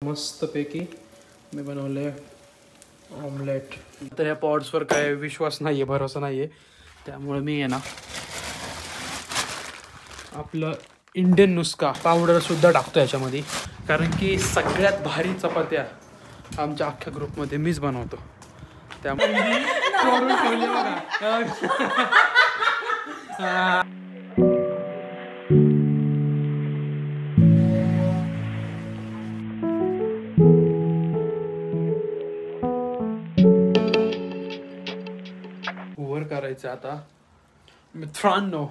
मस्तपैकी मी बनवले ऑमलेट. तर ह्या पॉट्सवर काय विश्वास नाही आहे, भरोसा नाही आहे, त्यामुळे मी आहे ना आपलं इंडियन नुस्खा पावडरसुद्धा टाकतो याच्यामध्ये, कारण की सगळ्यात भारी चपात्या आमच्या अख्ख्या ग्रुपमध्ये मीच बनवतो. त्यामुळे करून ठेवले बघा. ओव्हर करायचं आता मित्रांनो.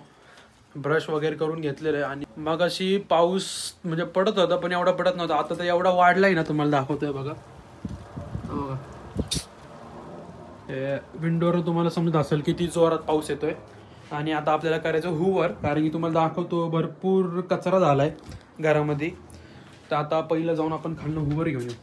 ब्रश वगैरे करून घेतलेलं आहे आणि मग अशी पाऊस म्हणजे पडत होता पण एवढा पडत नव्हता. आता तर एवढा वाढलाय ना, तुम्हाला दाखवतोय बघा. विंडोवर तुम्हाला समजत असेल किती जोरात पाऊस येतोय. आणि आता आपल्याला करायचं हुवर, कारण की तुम्हाला दाखवतो भरपूर कचरा झालाय घरामध्ये. तर आता पहिलं जाऊन आपण खालनं हुवर घेऊन येऊ.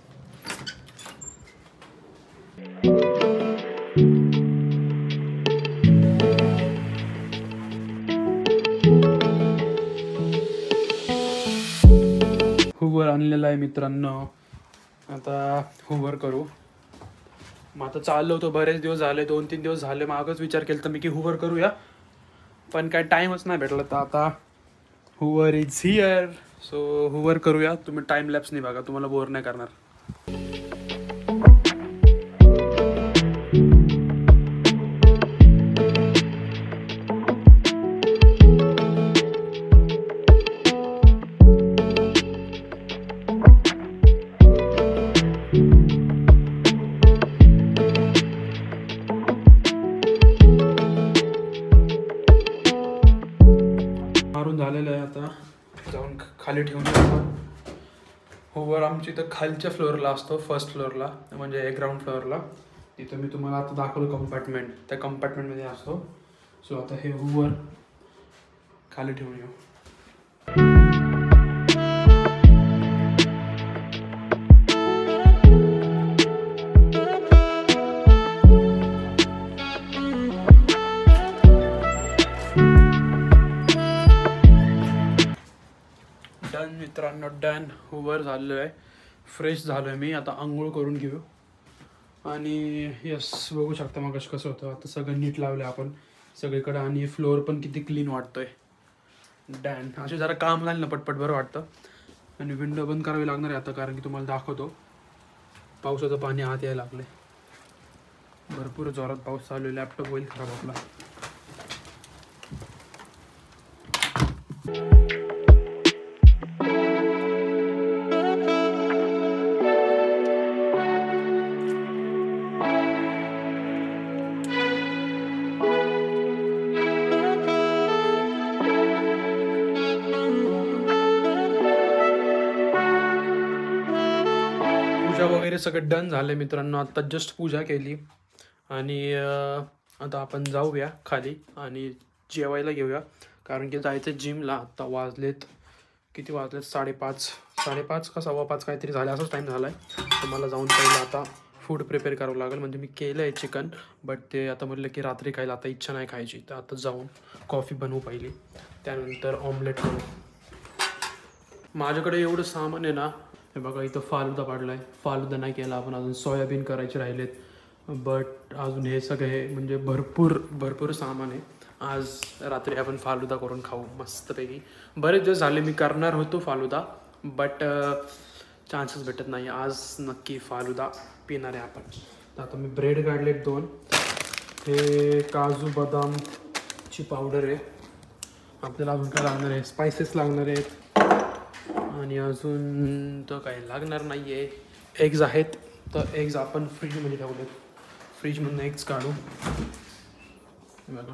हुवर आणलेला आहे मित्रांनो. आता हुवर करू. मग आता चाललो होतो, बरेच दिवस झाले, 2-3 दिवस झाले मागच विचार केला तर मी की हुवर करूया, पण काय टाईमच नाही भेटला. तर आता हुवर इज हिअर, सो हुवर करूया. तुम्ही टाइम लॅप्स नाही बघा, तुम्हाला बोर नाही करणार. मारून झालेलं आहे, आता जाऊन खाली ठेवून आपण. हुवर आमची तर खालच्या फ्लोअरला असतो, फर्स्ट फ्लोअरला म्हणजे ग्राउंड फ्लोअरला. तिथं मी तुम्हाला आता दाखवलं कंपार्टमेंट, त्या कंपार्टमेंटमध्ये असतो. सो आता हे हुवर खाली ठेवून येऊ. डन मित्रांनो, डन. हुवर झालेलं आहे, फ्रेश झालो आहे मी. आता आंघोळ करून घेऊ. आणि यस, बघू शकता मग कसं होतं. आता सगळं नीट लावलं आपण सगळीकडे आणि फ्लोअर पण किती क्लीन वाटतोय. डॅन. असे जरा काम झालं ना पटपट बरं वाटतं. आणि विंडो बंद करावी लागणार आहे आता, कारण की तुम्हाला दाखवतो पावसाचं पाणी आत यायला लागले. भरपूर जोरात पाऊस चालू आहे. लॅपटॉप होईल खराब आपला. पूजा वगैरे सगळं डन झालं मित्रांनो. आता जस्ट पूजा केली आणि आता आपण जाऊया खाली आणि जेवायला घेऊया, कारण की जायचं जिमला. आत्ता वाजलेत किती वाजलेत, 5:30 का 5:15 काहीतरी झाले, असाच टाईम झाला आहे. तर मला जाऊन पहिलं आता फूड प्रिपेअर करावं लागेल. म्हणजे मी केलं आहे चिकन, बट ते आता म्हटलं की रात्री खायला आता इच्छा नाही खायची. तर आता जाऊन कॉफी बनवू पहिली, त्यानंतर ऑमलेट करू. माझ्याकडे एवढं सामान आहे ना. हे बघा इथं फालुदा पाडला आहे. फालुदा नाही केला आपण अजून, सोयाबीन करायचे राहिलेत. बट अजून हे सगळे म्हणजे भरपूर सामान आहे. आज रात्री आपण फालुदा करून खाऊ मस्तपैकी. बरेच दिवस झाले मी करणार होतो फालुदा, बट चान्सेस भेटत नाही. आज नक्की फालुदा पिणार आहे आपण. तर आता मी ब्रेड काढलेत 2. हे काजू बदामची पावडर आहे. आपल्याला अजून काय लागणार आहे, स्पायसेस लागणार आहेत. आणि अजून तर काही लागणार नाही आहे. एग्ज आहेत, तर एग्ज आपण फ्रीजमध्ये ठेवलेत. फ्रीजमधून एग्ज काढू. बघा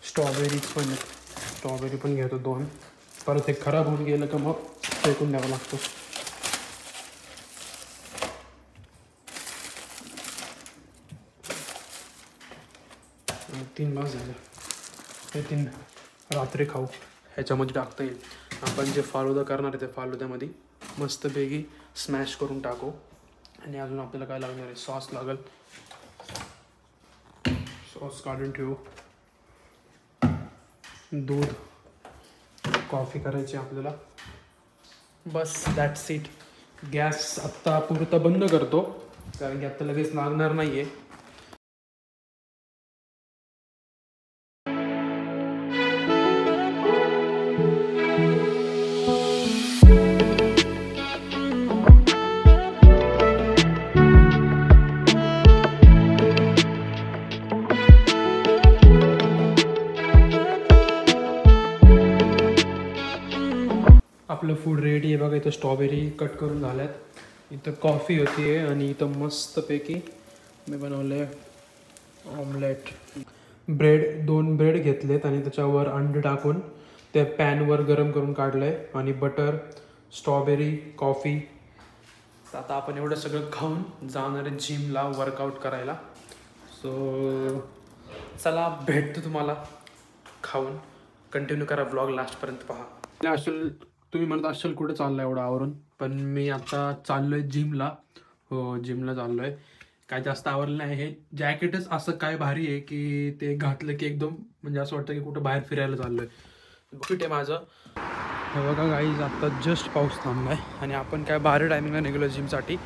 स्ट्रॉबेरीज पण आहेत, स्ट्रॉबेरी पण घेतो 2. परत एक खराब होऊन गेलं का मग फेकून द्यावं लागतो. तीन मास झाले, हे 3 रात्री खाऊ. ह्याच्यामध्ये टाकता येईल. आपण जे फालुदा करणार आहे ते फालुद्यामध्ये मस्तपैकी स्मॅश करून टाकू. आणि अजून आपल्याला काय लागणार आहे, सॉस लागेल. सॉस काढून ठेवू. दूध, कॉफी करायची आपल्याला. बस दॅट्स इट. गॅस आत्ता पुरता बंद करतो कारण की आत्ता लगेच लागणार नाही आहे. आपलं फूड रेडी आहे बघा. इथं स्ट्रॉबेरी कट करून झाल्यात, इथं कॉफी होती आहे आणि इथं मस्तपैकी मी बनवलं आहे ऑमलेट. दोन ब्रेड घेतलेत आणि त्याच्यावर अंडे टाकून त्या पॅनवर गरम करून काढलं आहे आणि बटर, स्ट्रॉबेरी, कॉफी. तर आता आपण एवढं सगळं खाऊन जाणार आहे जिमला वर्कआउट करायला. सो चला भेटतो तुम्हाला खाऊन. कंटिन्यू करा ब्लॉग लास्टपर्यंत पहा. असेल तुम्ही म्हणत असेल कुठे चाललं आहे एवढं आवरून, पण मी आता चाललो आहे जिमला. हो जिमला चाललो आहे. काय जास्त आवडलं नाही. हे जॅकेटच असं काय भारी आहे की ते घातलं की एकदम म्हणजे असं वाटतं की कुठं बाहेर फिरायला चाललो आहे. बुकिट आहे माझं. हे बघा गाईज आत्ता जस्ट पाऊस थांबला आहे आणि आपण काय भारी टायमिंगला निघलो जिमसाठी.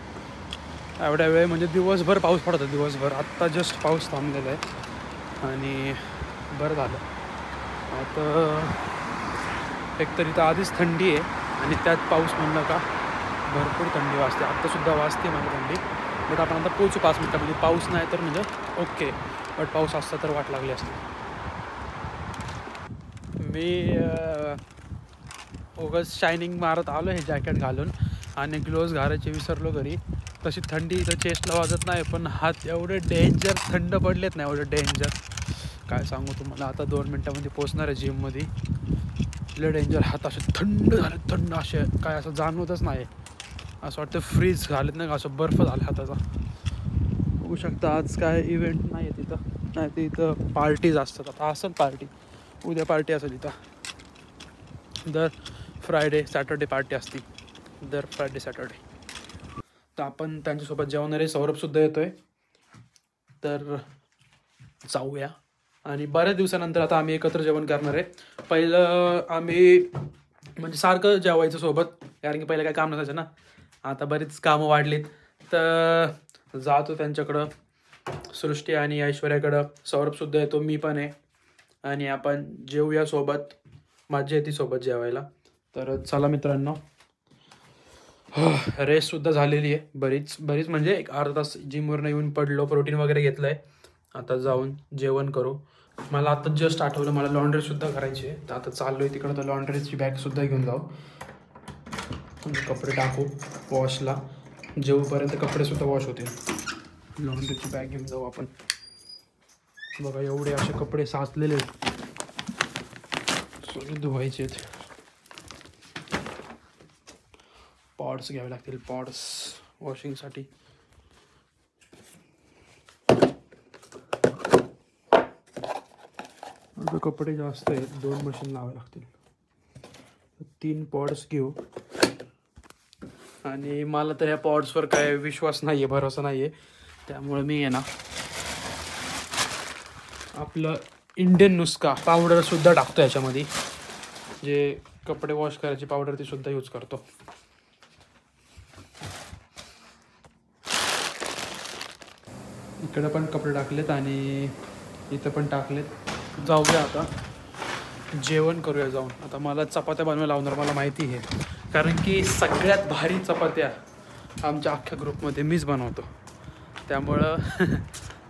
एवढ्या वेळ म्हणजे दिवसभर पाऊस पडत होता दिवसभर. आत्ता जस्ट पाऊस थांबलेला आहे आणि बरं झालं. आता एकतर इथं आधीच थंडी आहे आणि त्यात पाऊस म्हणलं का भरपूर थंडी वाजते. आत्तासुद्धा वाजते मला थंडी. बट आपण आता पोचू 5 मिनटामध्ये. पाऊस नाही तर म्हणजे ओके, बट पाऊस असता तर वाट लागली असते. मी उगाच शायनिंग मारत आलो हे जॅकेट घालून आणि ग्लोव्ज घालायचे विसरलो घरी. तशी थंडी इथं चेस्टला वाजत नाही, पण हात एवढे डेंजर थंड पडलेत ना, एवढे डेंजर काय सांगू तुम्हाला. आता 2 मिनटामध्ये पोचणार आहे जिममध्ये. लय डेंजर. हात असे थंड झाले, थंड असे काय असं जाणवतच नाही. असं वाटतं फ्रीज झालेत नाही का, असं बर्फ झाला हाताचा. बघू शकता आज काय इव्हेंट नाही आहे तिथं. नाही तर इथं पार्टीज असतात. आता असेल पार्टी, उद्या पार्टी असेल इथं. दर फ्रायडे सॅटर्डे पार्टी असते, दर फ्रायडे सॅटर्डे. तर आपण त्यांच्यासोबत जेवणारे सौरभसुद्धा येतो आहे, तर जाऊया. आणि बऱ्याच दिवसानंतर आता आम्ही एकत्र जेवण करणार आहे. पहिलं आम्ही म्हणजे सारखं जेवायचं सोबत, कारण की पहिलं काय काम नसायचं ना. आता बरीच कामं वाढलीत, तर जातो त्यांच्याकडं, सृष्टी आणि ऐश्वर्याकडं. सौरभसुद्धा येतो, मी पण आहे आणि आपण जेवूया सोबत. मजा येते सोबत जेवायला. तर चला मित्रांनो. रेस्टसुद्धा झालेली आहे बरीच म्हणजे एक अर्धा तास जिमवरनं येऊन पडलो, प्रोटीन वगैरे घेतलं आहे. आता जाऊन जेवण करू. मला आता जस्ट आठवलं मला लॉन्ड्रीसुद्धा करायची आहे, तर आता चाललो आहे तिकडं. तर लॉन्ड्रीची बॅगसुद्धा घेऊन जाऊ, कपडे टाकू वॉशला. जेवूपर्यंत कपडेसुद्धा वॉश होतील. लॉन्ड्रीची बॅग घेऊन जाऊ आपण. बघा एवढे असे कपडे साचलेले आहेत, सगळे धुवायचे आहेत. पॉड्स घ्यावे लागतील, पॉड्स वॉशिंगसाठी. कपडे जास्त आहेत, 2 मशीन लावावे लागतील. 3 पॉड्स घेऊ. आणि मला तर ह्या पॉड्सवर काय विश्वास नाही आहे, भरोसा नाही आहे. त्यामुळे मी आहे ना आपलं इंडियन नुस्का पावडरसुद्धा टाकतो याच्यामध्ये. जे कपडे वॉश करायची पावडर ती सुद्धा यूज करतो. इकडे पण कपडे टाकलेत आणि इथं पण टाकलेत. जाऊया आता जेवण करूया जाऊन. आता मला चपात्या बनवायला लावणार, मला माहिती आहे, कारण की सगळ्यात भारी चपात्या आमच्या अख्ख्या ग्रुपमध्ये मीच बनवतो. त्यामुळं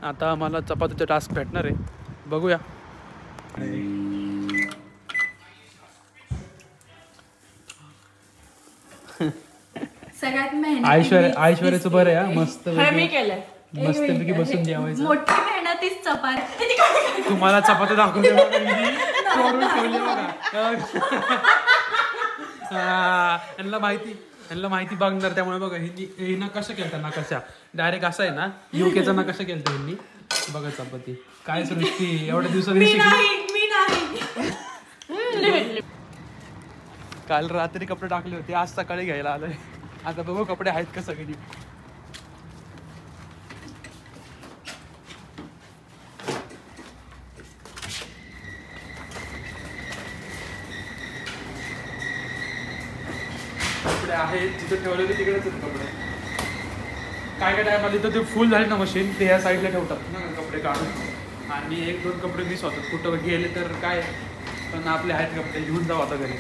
आता मला चपातीचा टास्क भेटणार आहे. बघूया. सगळ्यात ऐश्वर्याचं बरं आहे. मस्तपैकी बसून जेवायचं. मोठी मेहनतीच चपाती. तुम्हाला चपाती दाखवते यांना माहिती बघणार. त्यामुळे बघा हे नकाशा केलता, नकाशा डायरेक्ट असा आहे ना, युकेचा नकाशा केलता यांनी. बघा चपाती काय सृष्टी एवढ्या दिवसांनी काल रात्री कपडे टाकले होते, आज सकाळी घ्यायला आलोय. आता बघू कपडे आहेत का सगळी. कपडे आहेत जिथं ठेवलेले तिकडेच आहेत कपडे. काय टायमाला इथं ते फुल झाले ना मशीन ते ह्या साईडला ठेवतात ना कपडे काढून आणि 1-2 कपडे मिस होतात कुठं गेले तर काय पण आपले आहेत कपडे घेऊन जाऊ आता घरी.